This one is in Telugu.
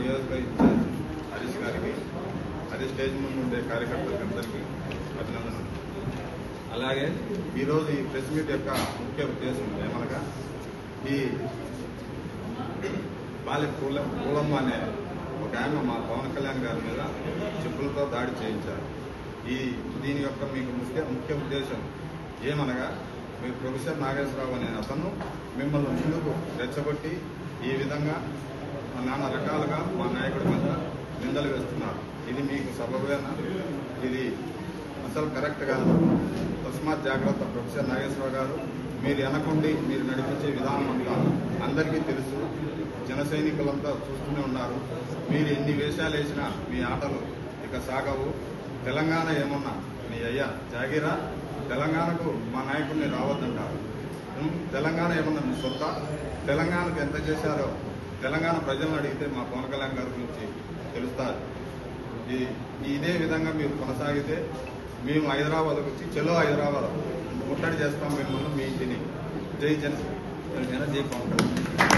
నియోజక ఇన్ఛార్జ్ హరీష్ గారికి, అదే స్టేజ్ ముందు ఉండే కార్యకర్తలకు అందరికీ అభినందనలు. అలాగే ఈరోజు ఈ ప్రెస్ మీట్ యొక్క ముఖ్య ఉద్దేశం ఏమనగా, ఈ బాలి పూలమ్మ అనే ఒక ఆమె మా పవన్ కళ్యాణ్ గారి మీద చెప్పులతో దాడి చేయించారు. దీని యొక్క మీకు ముఖ్య ఉద్దేశం ఏమనగా, మీరు ప్రొఫెసర్ నాగేశ్వరరావు అనే అతను మిమ్మల్ని ముందుకు రెచ్చగొట్టి ఈ విధంగా నానా రకాలుగా మా నాయకుడి మీద నిందలు వేస్తున్నారు. ఇది మీకు సబబేనా? ఇది అసలు కరెక్ట్ కాదు. తస్మాత్ జాగ్రత్త. ప్రొఫెసర్ నాగేశ్వరరావు గారు, మీరు వెనకుండి మీరు నడిపించే విధానం అంతా అందరికీ తెలుసు. జన సైనికులంతా చూస్తూనే ఉన్నారు. మీరు ఎన్ని వేషాలు వేసినా మీ ఆటలు ఇక సాగవు. తెలంగాణ ఏమన్నా నీ అయ్యా జాగిరా? తెలంగాణకు మా నాయకుడిని రావద్దంటారు. తెలంగాణ ఏమన్నా మీ సొంత? తెలంగాణకు ఎంత చేశారో తెలంగాణ ప్రజలను అడిగితే మా పవన్ కళ్యాణ్ గారి గురించి తెలుస్తారు. ఇదే విధంగా మీరు కొనసాగితే మేము హైదరాబాద్కు వచ్చి చలో హైదరాబాద్ ముట్టడి చేస్తాం మిమ్మల్ని, మీ ఇంటిని. జై జన, జై పవన్ కళ్యాణ్.